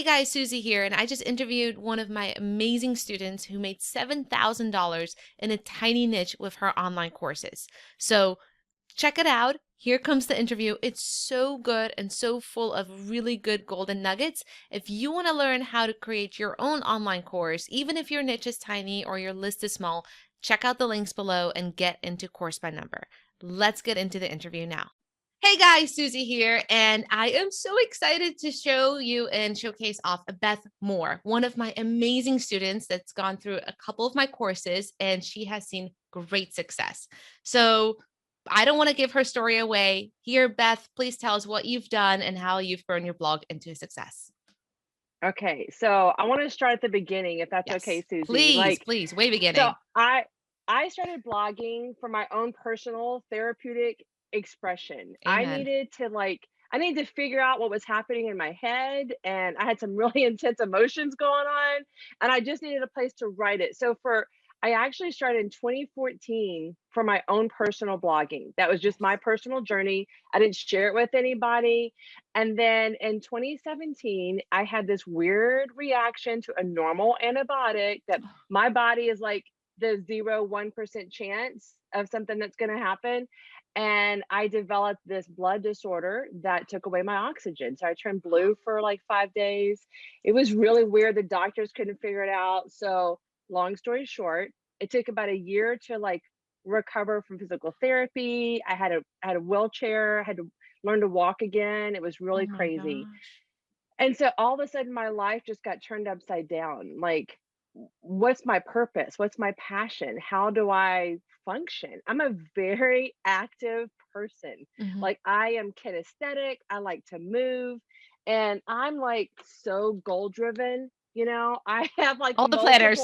guys, Susie here, and I just interviewed one of my amazing students who made $7,000 in a tiny niche with her online courses. So check it out. Here comes the interview. It's so good and so full of really good golden nuggets. If you want to learn how to create your own online course, even if your niche is tiny or your list is small, check out the links below and get into Course by Number. Let's get into the interview now. Hey guys, Susie here, and I am so excited to show you and showcase off Beth Moore, one of my amazing students that's gone through a couple of my courses, and she has seen great success. So I don't want to give her story away. Here, Beth, please tell us what you've done and how you've grown your blog into a success. Okay, so I want to start at the beginning, if that's okay, Yes, Susie. please, please, way So beginning. I started blogging for my own personal therapeutic expression. Amen. I needed to figure out what was happening in my head, and I had some really intense emotions going on, and I just needed a place to write it. I actually started in 2014 for my own personal blogging. That was just my Yes. personal journey. I didn't share it with anybody. And then in 2017, I had this weird reaction to a normal antibiotic that my body is like the 1% chance of something that's going to happen. And I developed this blood disorder that took away my oxygen. So I turned blue for like 5 days. It was really weird. The doctors couldn't figure it out. So, long story short, it took about a year to like recover from physical therapy. I had a wheelchair, I had to learn to walk again. It was Oh really my crazy. gosh. And so all of a sudden my life just got turned upside down. Like, what's my purpose? What's my passion? How do I function? I'm a very active person. Mhm. Like, I am kinesthetic. I like to move, and I'm like so goal driven. I have like All the planners.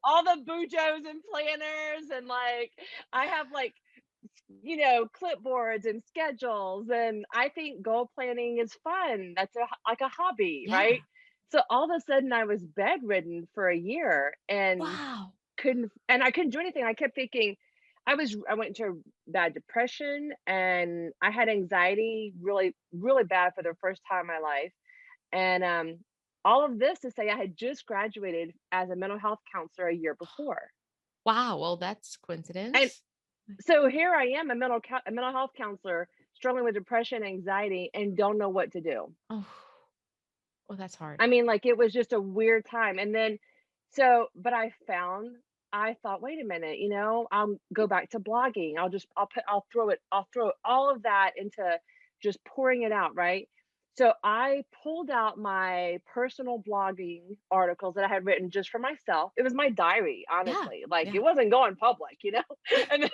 all the bujos and planners, and like I have like clipboards and schedules, and I think goal planning is fun. That's like a hobby, Yeah. right? So all of a sudden I was bedridden for a year and Wow. I couldn't do anything. I kept thinking I went into bad depression, and I had anxiety really really bad for the first time in my life. And all of this to say I had just graduated as a mental health counselor a year before. Wow. Well, that's And coincidence. so here I am, a mental health counselor, struggling with depression, anxiety, and don't know what to do. Oh, well, that's hard. I mean, like, it was just a weird time. And then, but I thought, wait a minute, I'll go back to blogging. I'll throw all of that into just pouring it out, right? So I pulled out my personal blogging articles that I had written just for myself. It was my diary, Yeah. honestly. Like, it Yeah. wasn't going public. And then,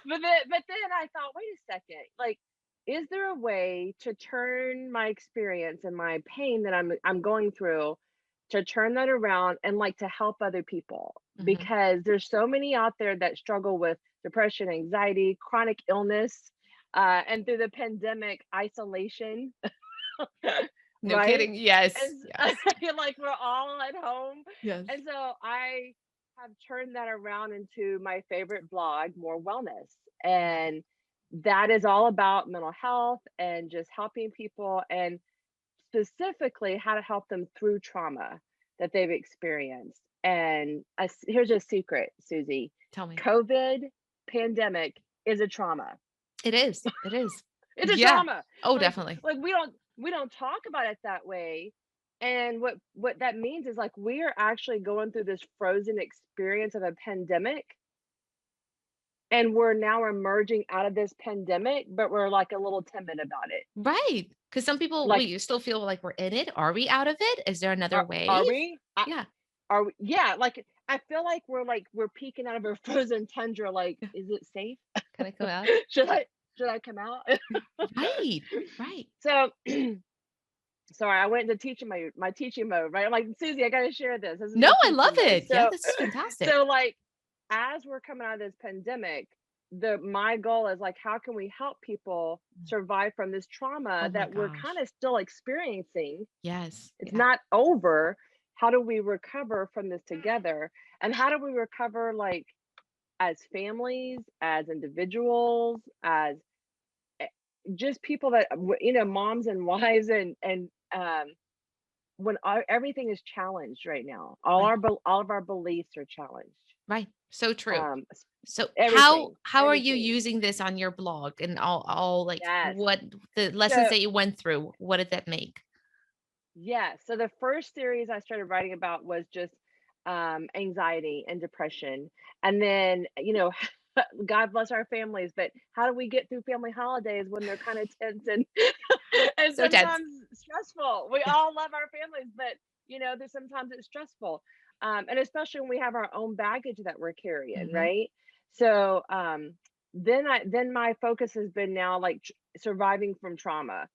but then I thought, wait a second, like, is there a way to turn my experience and my pain that I'm going through, to turn that around and like to help other people? Mhm. Because there's so many out there that struggle with depression, anxiety, chronic illness, and through the pandemic, isolation. No Right? kidding. Yes. And I Yes. feel like we're all at home. Yes. And so I have turned that around into my favorite blog, More Wellness. Love it. And that is all about mental health and just helping people, and specifically how to help them through trauma that they've experienced. And here's a secret, Susie. Tell me. COVID pandemic is a trauma. It is. It is. It's a Yeah. trauma. Oh, Like definitely. like we don't talk about it that way. And what that means is like we are actually going through this frozen experience of a pandemic, and we're now emerging out of this pandemic, but we're like a little timid about it. Right. Because some people, Like, you still feel like we're in it. Are we out of it? Is there another are wave? we? Yeah. Are we? Yeah, like I feel like we're peeking out of a frozen tundra. Like, Yeah. is it safe? Can I come out? should I should I come out? Right. Right. So sorry, I went into my teaching mode, right? I'm like, Susie, I gotta share this. This is No, my I love teaching mode. it. Yeah, this is fantastic. So like, as we're coming out of this pandemic, the my goal is like, how can we help people Mm. survive from this trauma Oh my that we're kind gosh. of still experiencing? Yes. It's Yeah. not over. How do we recover from this together? And how do we recover, like, as families, as individuals, as just people that moms and wives, and everything is challenged right now, Right. all of our beliefs are challenged. Right. So true. Um, So everything, how are you everything. using this on your blog and all like Yes. what the lessons So that you went through? What did that make? yeah. So the first series I started writing about was just anxiety and depression. And then, God bless our families, but how do we get through family holidays when they're kind of tense and and So tense. sometimes stressful? We Yeah. all love our families, but there's sometimes it's stressful. And especially when we have our own baggage that we're carrying, Hmm. right? So then my focus has been now like surviving from trauma.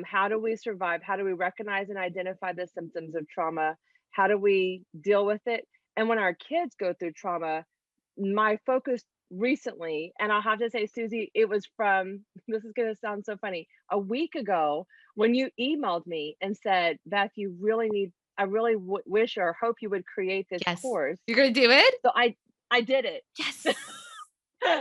How do we survive? How do we recognize and identify the symptoms of trauma? How do we deal with it? And when our kids go through trauma, my focus recently, and I'll have to say, Susie, it was from, this is going to sound so funny, a week ago when you emailed me and said, Beth, I really wish or hope you would create this Yes. course. You're gonna do it? So I did it. Yes. I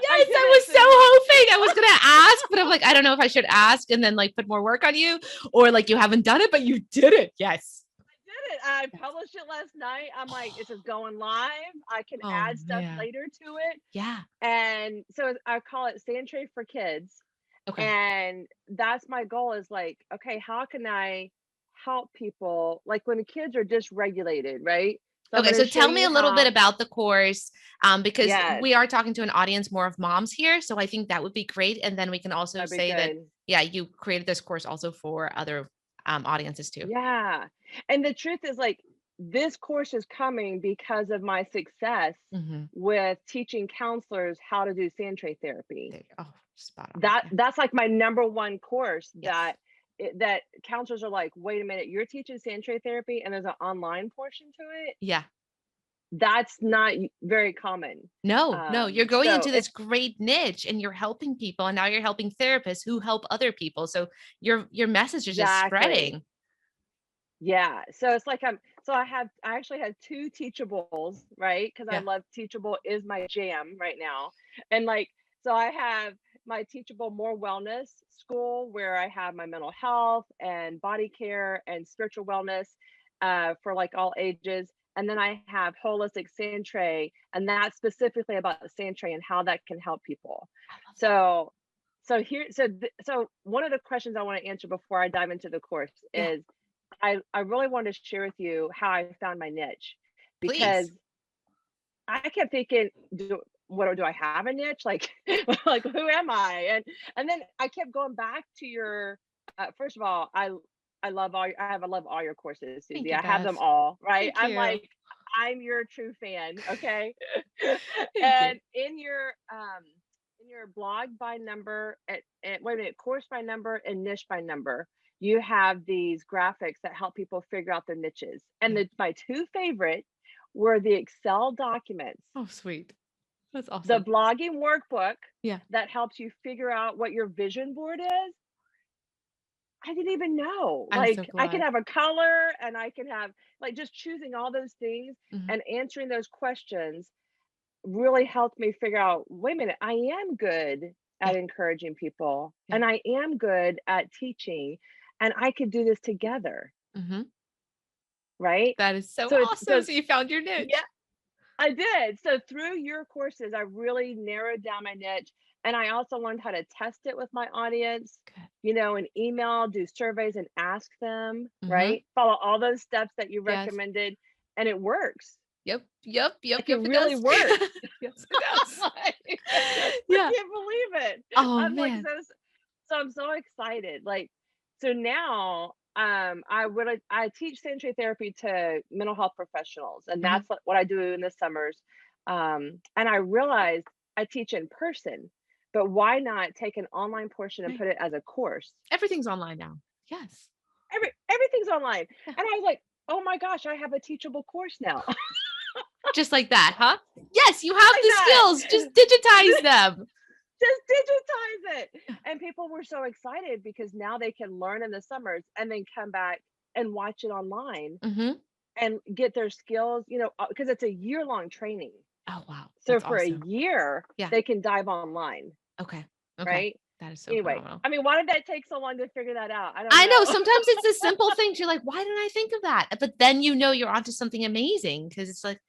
Yes, did I it, was so Susie. hoping. I was gonna ask, but I'm like, I don't know if I should ask and then like put more work on you, or like you haven't done it, but you did it. Yes. Did it. I published it last night. I'm like, this is going live. I can Oh add stuff man. later to it. Yeah. And so I call it Sandtray for Kids. Okay. And that's my goal is like, okay, how can I help people like when the kids are dysregulated, right? So I'm Okay, going to so show tell me you a little bit how. about the course, because Yes, we are talking to an audience more of moms here. So I think that would be great. And then we can also that'd be say that, good. yeah, you created this course also for other audiences too. Yeah. And the truth is like this course is coming because of my success Hmm. with teaching counselors how to do Sandtray therapy. There you go. Oh, spot on. That Yeah. that's like my number one course Yes. that counselors are like, "Wait a minute, you're teaching Sandtray therapy and there's an online portion to it?" Yeah. That's not very common. No, no, you're going So into this great niche and you're helping people, and now you're helping therapists who help other people. So your message is just exactly. spreading. Yeah. So it's like I actually had two teachables, right? Because I Yeah. love teachable is my jam right now. And like so I have my teachable more wellness school where I have my mental health and body care and spiritual wellness for like all ages. And then I have holistic Sandtray, and that's specifically about Sandtray and how that can help people. I love that. So so one of the questions I want to answer before I dive into the course Yeah. is I really wanted to share with you how I found my niche because Please. I kept thinking, do I have a niche? Like, like who am I? And then I kept going back to your. First of all, I love all your courses, Thank Susie. you, I have them Beth. all, right? Thank I'm you. like, I'm your true fan, okay? Thank you. And in your blog by number at wait a minute, course by number and niche by number, you have these graphics that help people figure out their niches. And Yeah. my two favorite were the Excel documents, Oh, sweet. That's the awesome. blogging workbook Yeah. that helps you figure out what your vision board is. I didn't even know. I'm so Like I can glad. have a color and I can have like just choosing all those things Mhm. and answering those questions really helped me figure out, wait a minute, I am good Yeah. at encouraging people Yeah. and I am good at teaching and I could do this together, Mhm. right? That is so So it's awesome. So you found your yeah, niche. I did. So through your courses, I really narrowed down my niche. And I also learned how to test it with my audience, Good. and email, do surveys and ask them, Mhm. right? Follow all those steps that you Yes. recommended. And it works. Yep. Yep. Yep. Like it Yep. It really does. works. Yes, it I'm does. like, I Yeah. can't believe it. Oh I'm like, man. so I'm so excited. Like, so now I teach Sandtray therapy to mental health professionals, and Mhm. that's what I do in the summers. And I realized I teach in person, but why not take an online portion and Right. put it as a course? Everything's online now. Yes. Everything's online. Yeah. And I was like, oh my gosh, I have a teachable course now. Just like that, huh? Yes, you have Like the that. skills. Just digitize them. Just digitize it. Yeah. And people were so excited because now they can learn in the summers and then come back and watch it online Mhm. and get their skills, because it's a year-long training. Oh wow. So That's for a awesome. year, Yeah. they can dive online, Okay. Okay. right? That is so Anyway, phenomenal. I mean, why did that take so long to figure that out? I don't I know know. sometimes it's the simple things. You're like, why didn't I think of that? But then you're onto something amazing because it's like,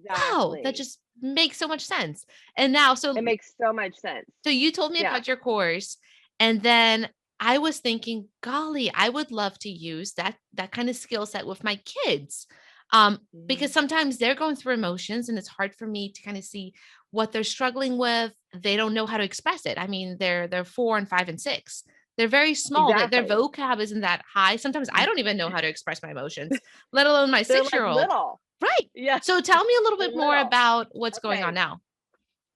wow, that Exactly. just makes so much sense. And now, It makes so much sense. so you told me Yeah. about your course, and then I was thinking, golly, I would love to use that kind of skill set with my kids. Because Mhm. sometimes they're going through emotions and it's hard for me to kind of see what they're struggling with. They don't know how to express it. I mean, they're 4 and 5 and 6. They're very small. Their Exactly. vocab isn't that high. Sometimes I don't even know how to express my emotions, let alone my They're 6 like year old. little. Right. Yeah, So tell me a little they're bit more little. about what's going on Okay. now.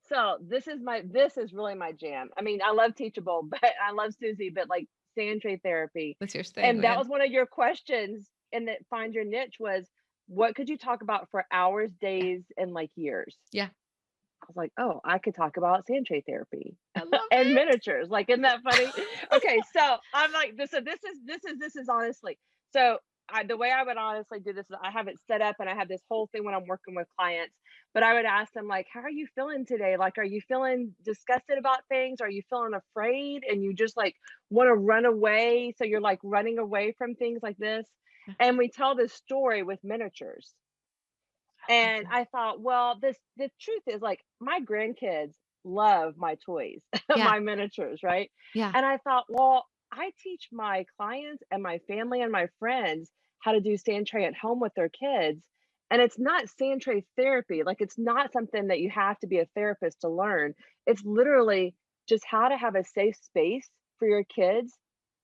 So this is really my jam. I mean, I love Teachable, but I love Susie, but like Sandtray therapy. What's your thing, And that man? was one of your questions in that find your niche was what could you talk about for hours, Yeah. days, and like years? Yeah. I was like, oh, I could talk about Sandtray therapy I love and it. miniatures. Like, isn't that funny? Okay, so I'm like, this. So this is honestly. So the way I would honestly do this is I have it set up and I have this whole thing when I'm working with clients. But I would ask them like, how are you feeling today? Like, are you feeling disgusted about things? Are you feeling afraid? And you just like want to run away. So you're like running away from things like this. Yeah, And we tell this story with miniatures. I love And that. I thought, well, the truth is like my grandkids love my toys, Yeah. my miniatures, right? Yeah. And I thought, well, I teach my clients and my family and my friends how to do sand tray at home with their kids. And it's not sand tray therapy. Like it's not something that you have to be a therapist to learn. It's literally just how to have a safe space for your kids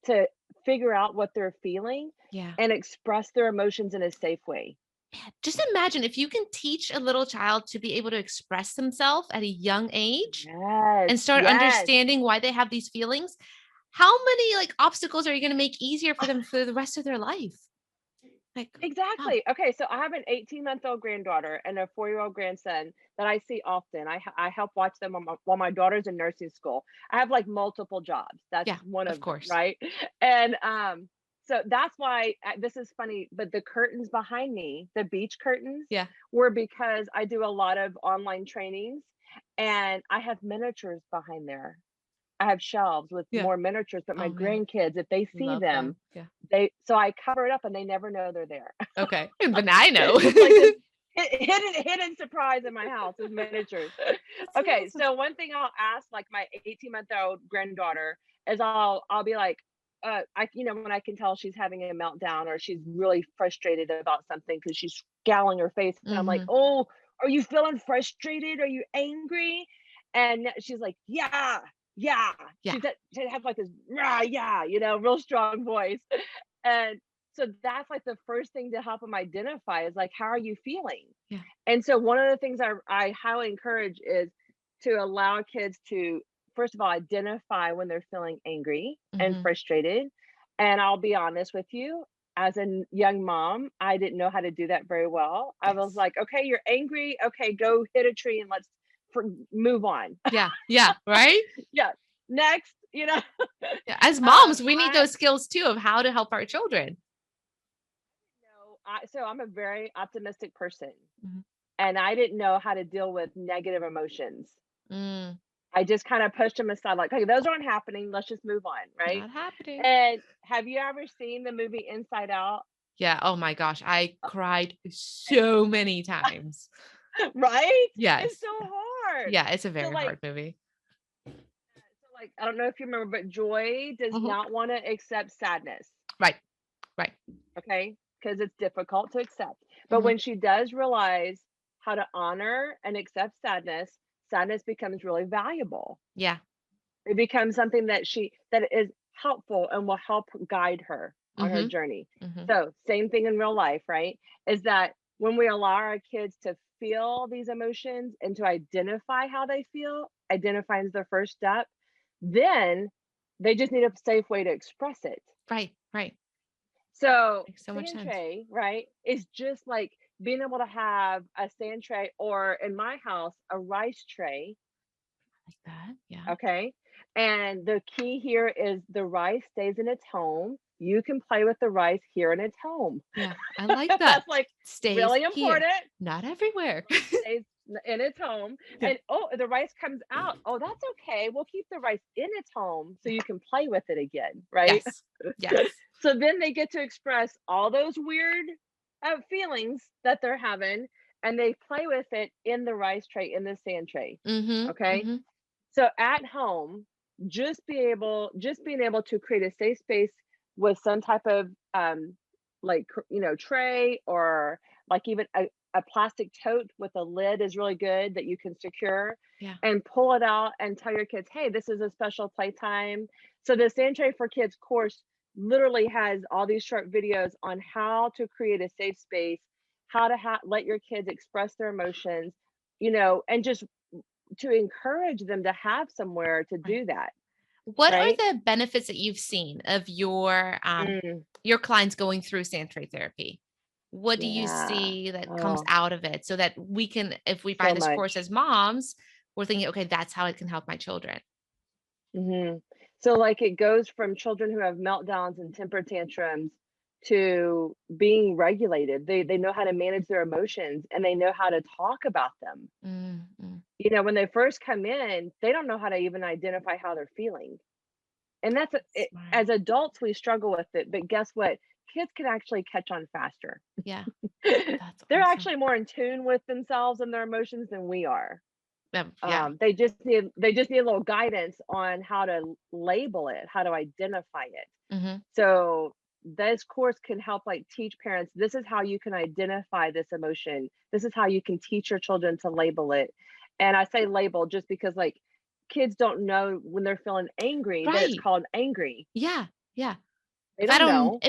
to figure out what they're feeling Yeah. and express their emotions in a safe way. Man, just imagine if you can teach a little child to be able to express themselves at a young age Yes, and start yes. understanding why they have these feelings, how many like obstacles are you going to make easier for them for the rest of their life? Like, wow. Exactly. Okay, so I have an 18-month-old granddaughter and a 4-year-old grandson that I see often. I help watch them while my daughter's in nursing school. I have like multiple jobs. That's Yeah, one of of them, course. right? And so that's why this is funny, but the curtains behind me, the beach curtains, Yeah. were because I do a lot of online trainings and I have miniatures behind there. I have shelves with Yeah. more miniatures, but my Oh man, grandkids, if they see love them, them. Yeah. so I cover it up and they never know they're there. Okay. But now I know. It's like this hidden surprise in my house is miniatures. That's so Okay, awesome. so one thing I'll ask like my 18-month-old granddaughter is I'll be like, when I can tell she's having a meltdown or she's really frustrated about something because she's scowling her face, and I'm like, Mhm. oh, are you feeling frustrated? Are you angry? And she's like, yeah, yeah. Yeah. She has like this, rah, yeah, real strong voice. And so that's like the first thing to help them identify is like, how are you feeling? Yeah. And so one of the things I highly encourage is to allow kids to, first of all, identify when they're feeling angry and Mhm. frustrated. And I'll be honest with you, as a young mom, I didn't know how to do that very well. I was Yes. like, okay, you're angry. Okay, go hit a tree and let's move on. Yeah. Yeah. Right? Yeah, next, Yeah. As moms, we need I those skills too of how to help our children. know so I'm a very optimistic person. Mhm. And I didn't know how to deal with negative emotions. Mm, I just kind of pushed them aside, like, "Hey, those aren't happening. Let's just move on," right? not happening. And have you ever seen the movie Inside Out? Yeah. Oh my gosh. I cried so many times. Right? It's Yes. so hard. Yeah. It's a So very like, hard movie. I don't know if you remember, but Joy does Mhm. not want to accept sadness, Right. Right. okay? Because it's difficult to accept. But Mhm. when she does realize how to honor and accept sadness, sadness becomes really valuable. Yeah. It becomes something that is helpful and will help guide her on her Mhm. journey. Mhm. So, same thing in real life, right? Is that when we allow our kids to feel these emotions and to identify how they feel, identifying is the first step, then they just need a safe way to express it. Right. Right. So, Makes so much sand sense. tray, right, is just like being able to have a sand tray or in my house, a rice tray. Like that. Yeah. Okay. And the key here is the rice stays in its home. You can play with the rice here in its home. Yeah. I like that. That's like Stays really here, important. not everywhere. Rice stays. in its home. Yeah. And oh, the rice comes out. Oh, that's okay. We'll keep the rice in its home so Yeah. you can play with it again, right? Yes. Yes. So then they get to express all those weird feelings that they're having, and they play with it in the rice tray, in the sand tray. Mhm. Okay. Mhm. So at home, just being able to create a safe space with some type of like tray, or like even a plastic tote with a lid is really good that you can secure Yeah. and pull it out and tell your kids, hey, this is a special playtime. So the Sand Tray for Kids course literally has all these short videos on how to create a safe space, how to let your kids express their emotions, and just to encourage them to have somewhere to Right. do that, What are right? the benefits that you've seen of Mm, your clients going through Sandtray therapy? What do you yeah. see that comes Oh, out of it so that we can, if we buy so this course much. as moms, we're thinking, okay, that's how it can help my children. So, like, it goes from children who have meltdowns and temper tantrums to being regulated. They know how to manage their emotions, and they know how to talk about them. Mm, mm, When they first come in, they don't know how to even identify how they're feeling. And smart. as adults, we struggle with it. But guess what? Kids can actually catch on faster. Yeah, that's They're awesome. actually more in tune with themselves and their emotions than we are. Yeah. They just need a little guidance on how to label it, how to identify it. Hmm. So this course can help like teach parents, this is how you can identify this emotion. This is how you can teach your children to label it. And I say label just because like kids don't know when they're feeling angry that it's Right. called angry. Yeah. Yeah. They don't know.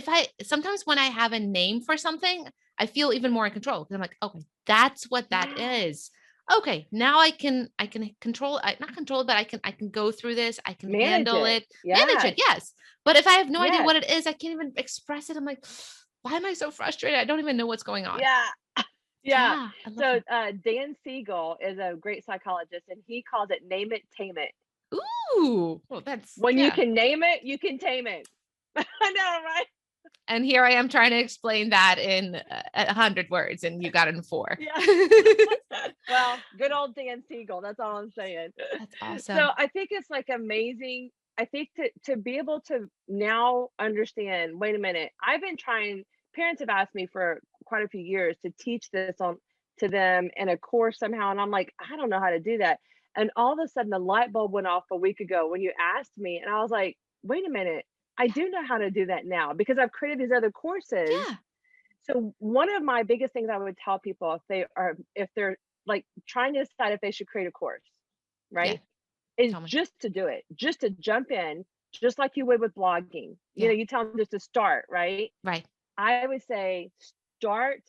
Sometimes when I have a name for something, I feel even more in control because I'm like, okay, that's what that Yeah. is. Okay, now I can control, not control it, but I can go through this. I can Manage handle it. it, manage it. Yes. Yes. But if I have no idea Yes. what it is, I can't even express it. I'm like, why am I so frustrated? I don't even know what's going on. Yeah. Yeah. Yeah, I love So that. Dan Siegel is a great psychologist and he calls it name it, tame it. Ooh, well, that's When you yeah. can name it, you can tame it. I know, right? And here I am trying to explain that in 100 words, and you got it in four. Yeah. Well, good old Dan Siegel. That's all I'm saying. That's So awesome. I think it's like amazing. I think to be able to now understand, wait a minute, I've been trying, parents have asked me for quite a few years to teach this on to them in a course somehow. And I'm like, I don't know how to do that. And all of a sudden the light bulb went off a week ago when you asked me, and I was like, wait a minute, I do know how to do that now because I've created these other courses. Yeah, So one of my biggest things I would tell people if they're like trying to decide if they should create a course, yeah. right? Is Tell me. just to do it, just to jump in, just like you would with blogging. Yeah, You tell them just to start, right? right. I would say start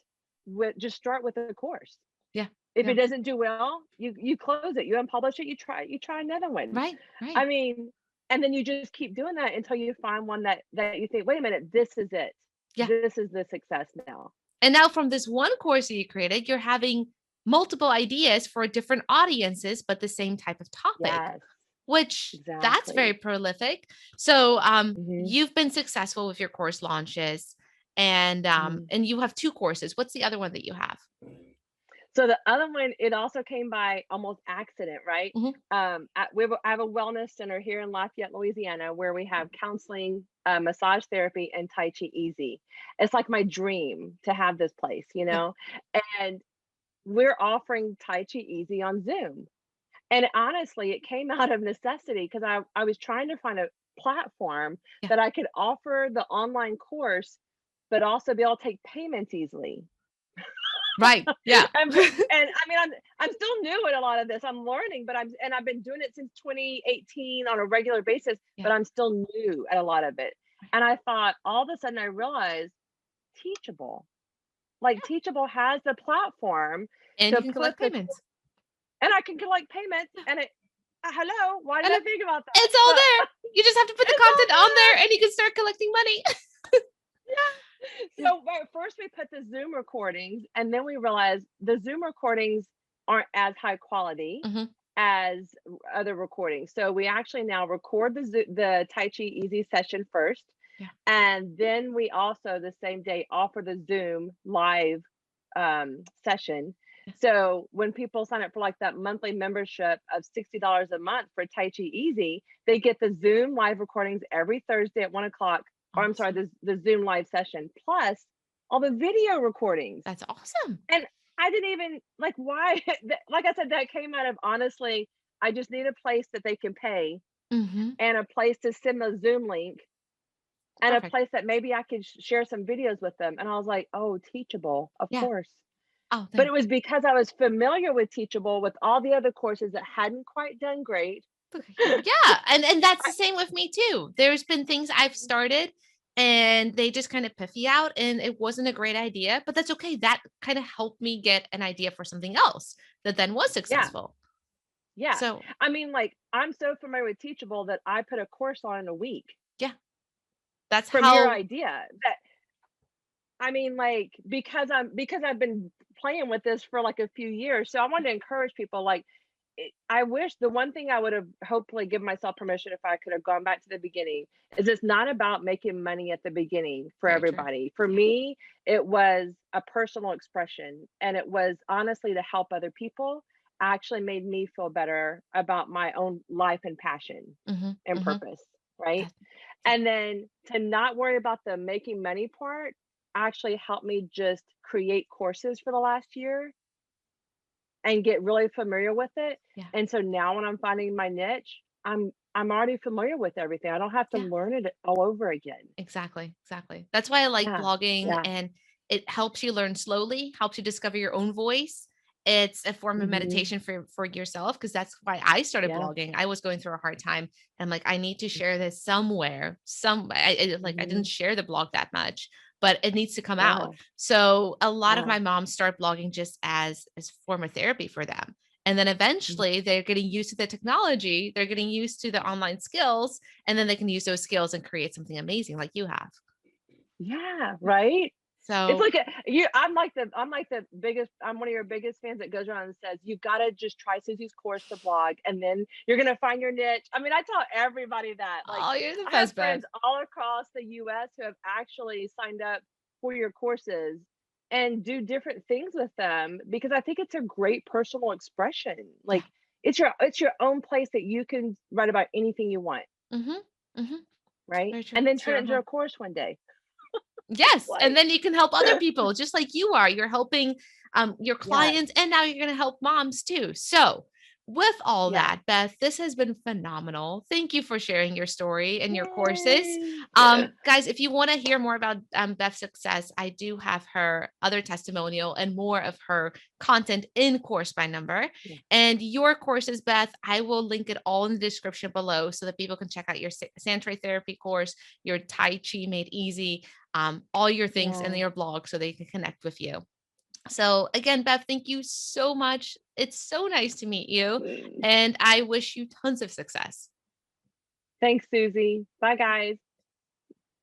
with a course. Yeah, If it yeah. doesn't do well, you close it, you unpublish it, you try another one. Right, right. I mean, and then you just keep doing that until you find one that you think, wait a minute, this is it. Yeah. This is the success now. And now from this one course that you created, you're having multiple ideas for different audiences, but the same type of topic, Yes, which that's very exactly. prolific. So Mhm, you've been successful with your course launches, mhm. and you have two courses. What's the other one that you have? So the other one, it also came by almost accident, right? Hmm. I have a wellness center here in Lafayette, Louisiana, where we have counseling, massage therapy, and Tai Chi Easy. It's like my dream to have this place, Yeah, And we're offering Tai Chi Easy on Zoom. And honestly, it came out of necessity because I was trying to find a platform yeah. that I could offer the online course, but also be able to take payments easily. Right. Yeah. And I mean, I'm still new at a lot of this. I'm learning, but I've been doing it since 2018 on a regular basis, Yeah. but I'm still new at a lot of it. And I thought all of a sudden I realized Teachable, like Teachable has the platform And you to can put collect payments. and I can collect payments Yeah. and hello, why did And I think about that? it's all But there. You just have to put the it's all content on there. there and you can start collecting money. Yeah. So at first we put the Zoom recordings, and then we realized the Zoom recordings aren't as high quality Hmm. as other recordings. So we actually now record the Tai Chi Easy session first, Yeah. and then we also the same day offer the Zoom live session. So when people sign up for like that monthly membership of $60 a month for Tai Chi Easy, they get the Zoom live recordings every Thursday at 1 o'clock. Or I'm sorry, Awesome. the Zoom live session, plus all the video recordings. That's awesome. And I didn't even like why, like I said, that came out of honestly, I just need a place that they can pay Mm-hmm. and a place to send the Zoom link and a Perfect. place that maybe I could share some videos with them. And I was like, oh, Teachable, of Yeah. course. Oh, But it thanks. was because I was familiar with Teachable with all the other courses that hadn't quite done great. Okay. Yeah, and that's the I, same with me too. There's been things I've started and they just kind of piffy out and it wasn't a great idea, but that's okay. That kind of helped me get an idea for something else that then was yeah, successful. yeah. So, I mean, like I'm so familiar with Teachable that I put a course on in a week yeah, that's from your how idea. That I mean, like because I've been playing with this for like a few years, so I wanted to encourage people. Like, I wish the one thing I would have hopefully given myself permission if I could have gone back to the beginning is it's not about making money at the beginning for very true. everybody. For Yeah. me, it was a personal expression, and it was honestly to help other people. Actually, made me feel better about my own life and passion Mhm. and Mhm. purpose. Right. That yeah. And then to not worry about the making money part actually helped me just create courses for the last year and get really familiar with it. Yeah. And so now when I'm finding my niche, I'm already familiar with everything. I don't have to Yeah. learn it all over again. Exactly. Exactly. That's why I like Yeah. blogging Yeah. and it helps you learn slowly, helps you discover your own voice. It's a form of Mhm. meditation for yourself because that's why I started Yeah. blogging. I was going through a hard time and I'm like, I need to share this somewhere. Like I didn't Mhm. share the blog that much, but it needs to come out. Yeah. So a lot of Yeah. my moms start blogging just as form of therapy for them. And then Mhm. eventually they're getting used to the technology, they're getting used to the online skills, and then they can use those skills and create something amazing like you have. Yeah, right? It's So, like a you I'm like the biggest I'm one of your biggest fans that goes around and says, "You gotta just try Susie's course to blog, and then you're gonna find your niche." I mean, I tell everybody that. Like, oh, you're the I have best, Beth. friends all across the US who have actually signed up for your courses and do different things with them because I think it's a great personal expression. Yeah. Like, it's your own place that you can write about anything you want, Mhm. Mhm. right? Very true. And then It's turn it your into a home. course one day. Yes, and Like then you can help other people just like you are. You're helping your Yes, clients and now you're going to help moms too. So, with all yes. that, Beth, this has been phenomenal. Thank you for sharing your story and your courses. Yay. Guys, if you want to hear more about Beth's success, I do have her other testimonial and more of her content in Course by Number. Yeah, And your courses, Beth, I will link it all in the description below so that people can check out your Sandtray therapy course, your Tai Chi Made Easy, all your things in yeah. your blog so they can connect with you. So, again, Beth, thank you so much. It's so nice to meet you. Mm. And I wish you tons of success. Thanks, Susie. Bye, guys.